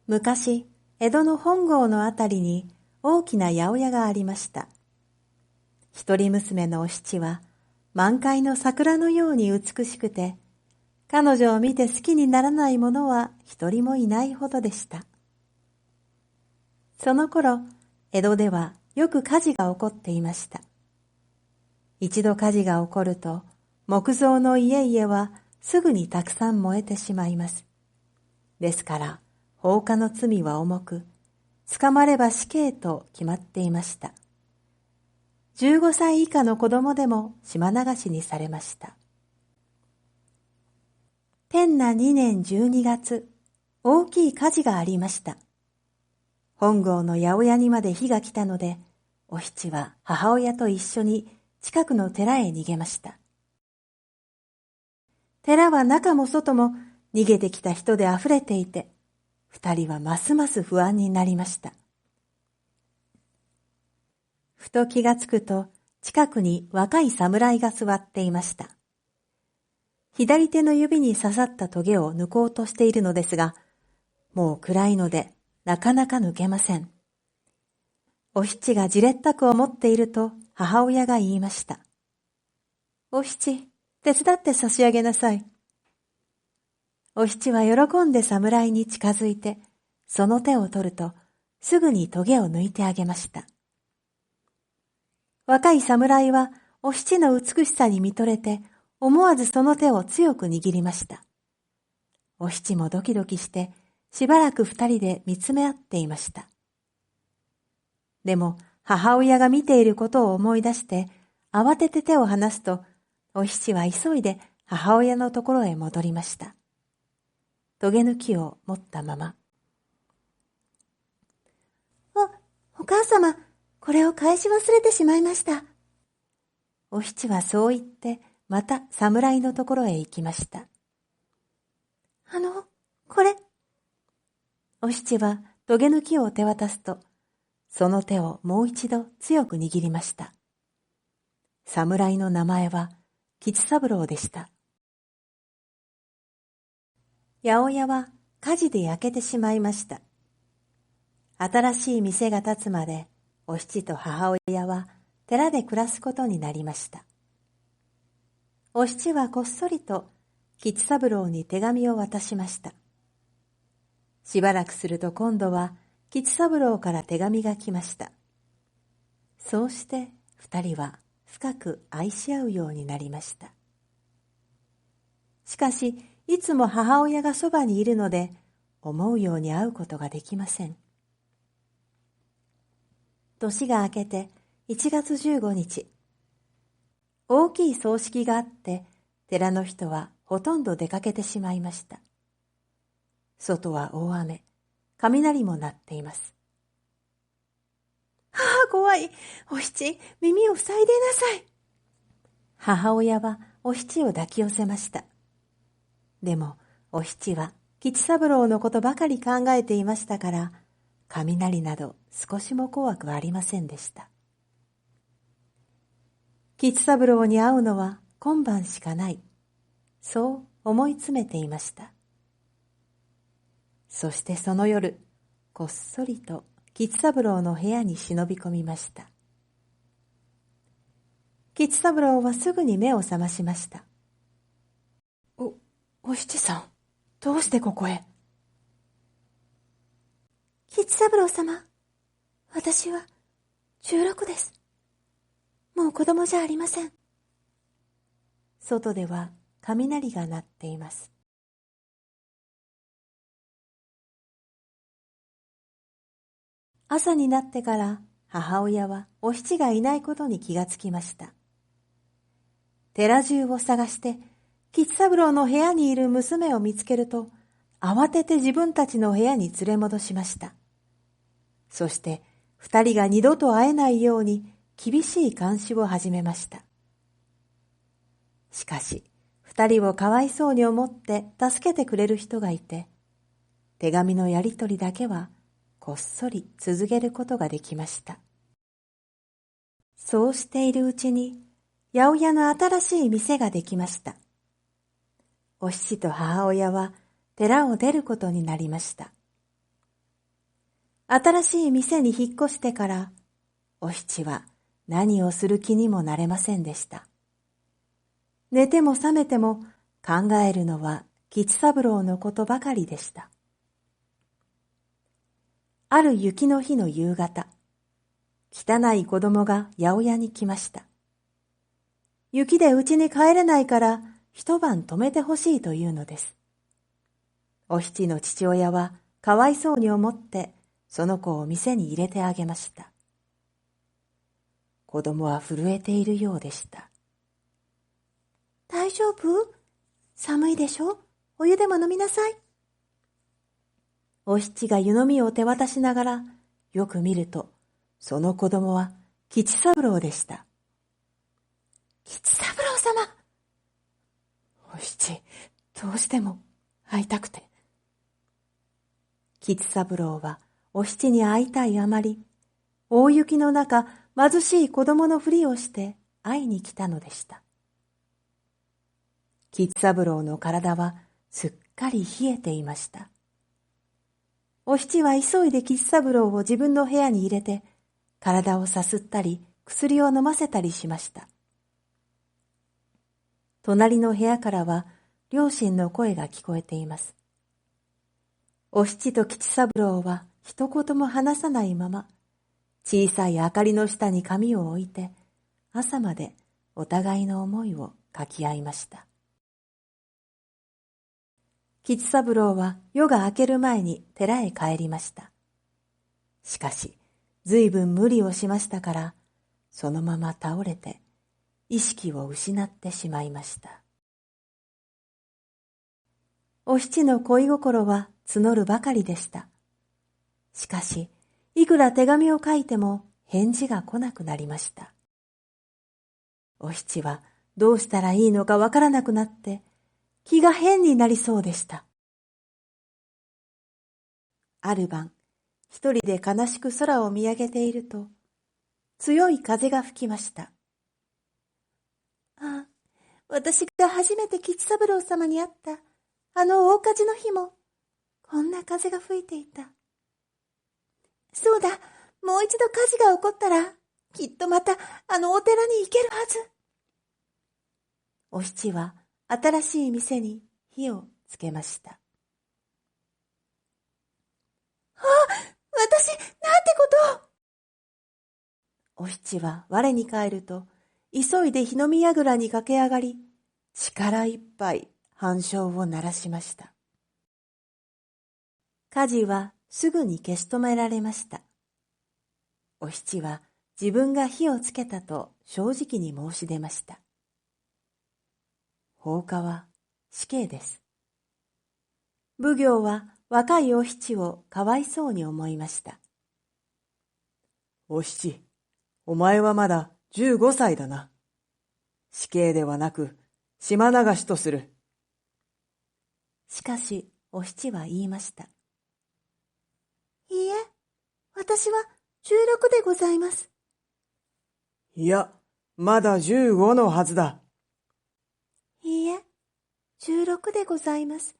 昔、江戸の本郷のあたりに大きな八百屋がありました。一人娘のお七は満開の桜のように美しくて、彼女を見て好きにならない者は一人もいないほどでした。その頃、江戸ではよく火事が起こっていました。一度火事が起こると、木造の家々はすぐにたくさん燃えてしまいます。ですから、放火の罪は重く、捕まれば死刑と決まっていました。15歳以下の子供でも島流しにされました。天那2年12月、大きい火事がありました。本郷の八百屋にまで火が来たので、お七は母親と一緒に近くの寺へ逃げました。寺は中も外も逃げてきた人であふれていて、二人はますます不安になりました。ふと気がつくと、近くに若い侍が座っていました。左手の指に刺さったトゲを抜こうとしているのですが、もう暗いのでなかなか抜けません。お七がじれったく思っていると母親が言いました。お七、手伝って差し上げなさい。お七は喜んで侍に近づいて、その手を取ると、すぐにトゲを抜いてあげました。若い侍は、お七の美しさに見とれて、思わずその手を強く握りました。お七もドキドキして、しばらく二人で見つめ合っていました。でも、母親が見ていることを思い出して、慌てて手を離すと、お七は急いで母親のところへ戻りました。トゲ抜きを持ったまま。お母様、これを返し忘れてしまいました。お七はそう言って、また侍のところへ行きました。これ。お七はトゲ抜きを手渡すと、その手をもう一度強く握りました。侍の名前は吉三郎でした。八百屋は火事で焼けてしまいました。新しい店が建つまで、お七と母親は寺で暮らすことになりました。お七はこっそりと吉三郎に手紙を渡しました。しばらくすると今度は吉三郎から手紙が来ました。そうして二人は深く愛し合うようになりました。しかし、いつも母親がそばにいるので、思うように会うことができません。年が明けて1月15日、大きい葬式があって、寺の人はほとんど出かけてしまいました。外は大雨、雷も鳴っています。怖い。お七、耳を塞いでなさい。母親はお七を抱き寄せました。でも、お七は吉三郎のことばかり考えていましたから、雷など少しも怖くはありませんでした。吉三郎に会うのは今晩しかない。そう思い詰めていました。そしてその夜、こっそりと吉三郎の部屋に忍び込みました。吉三郎はすぐに目を覚ましました。お七さん、どうしてここへ？吉三郎様、私は16です。もう子供じゃありません。外では雷が鳴っています。朝になってから母親はお七がいないことに気がつきました。寺中を探して吉三郎の部屋にいる娘を見つけると、慌てて自分たちの部屋に連れ戻しました。そして二人が二度と会えないように厳しい監視を始めました。しかし、二人をかわいそうに思って助けてくれる人がいて、手紙のやりとりだけはこっそり続けることができました。そうしているうちに、八百屋の新しい店ができました。お七と母親は寺を出ることになりました。新しい店に引っ越してから、お七は何をする気にもなれませんでした。寝ても覚めても考えるのは吉三郎のことばかりでした。ある雪の日の夕方、汚い子供が八百屋に来ました。雪で家に帰れないから一晩泊めてほしいというのです。お七の父親はかわいそうに思ってその子を店に入れてあげました。子供は震えているようでした。大丈夫？寒いでしょ？お湯でも飲みなさい。お七が湯飲みを手渡しながらよく見ると、その子供は吉三郎でした。吉三郎様。お七、どうしても会いたくて。吉三郎はお七に会いたいあまり、大雪の中貧しい子供のふりをして会いに来たのでした。吉三郎の体はすっかり冷えていました。お七は急いで吉三郎を自分の部屋に入れて、体をさすったり薬を飲ませたりしました。隣の部屋からは両親の声が聞こえています。お七と吉三郎は一言も話さないまま、小さい明かりの下に紙を置いて、朝までお互いの思いを書き合いました。吉三郎は夜が明ける前に寺へ帰りました。しかし、ずいぶん無理をしましたから、そのまま倒れて、意識を失ってしまいました。お七の恋心は募るばかりでした。しかし、いくら手紙を書いても返事が来なくなりました。お七はどうしたらいいのかわからなくなって、気が変になりそうでした。ある晩、一人で悲しく空を見上げていると、強い風が吹きました。ああ、私が初めて吉三郎様に会ったあの大火事の日も、こんな風が吹いていた。そうだ、もう一度火事が起こったら、きっとまたあのお寺に行けるはず。お七は新しい店に火をつけました。ああ、私、なんてことを。お七は我に返ると、急いで火の見櫓に駆け上がり、力いっぱい半鐘を鳴らしました。火事はすぐに消し止められました。お七は自分が火をつけたと正直に申し出ました。放火は死刑です。奉行は若いお七をかわいそうに思いました。お七、お前はまだ15歳だな。死刑ではなく島流しとする。しかしお七は言いました。いいえ、私は16でございます。いや、まだ15のはずだ。いいえ、16でございます。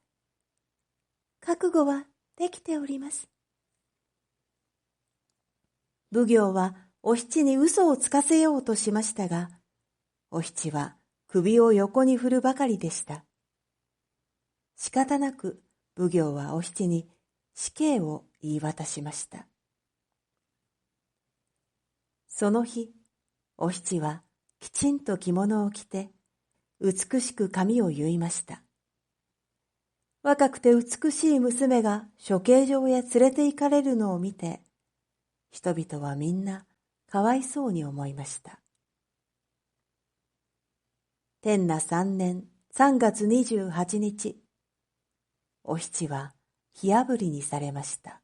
覚悟はできております。奉行はお七に嘘をつかせようとしましたが、お七は首を横に振るばかりでした。仕方なく奉行はお七に死刑を言い渡しました。その日、お七はきちんと着物を着て、美しく髪を結いました。若くて美しい娘が処刑場へ連れて行かれるのを見て、人々はみんなかわいそうに思いました。天那3年3月28日、お七は火あぶりにされました。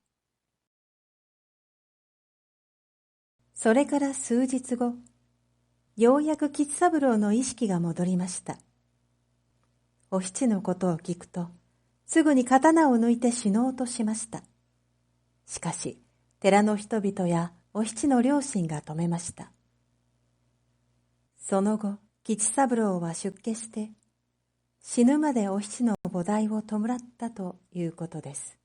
それから数日後、ようやく吉三郎の意識が戻りました。お七のことを聞くと、すぐに刀を抜いて死のうとしました。しかし、寺の人々やお七の両親が止めました。その後、吉三郎は出家して、死ぬまでお七の菩提を弔ったということです。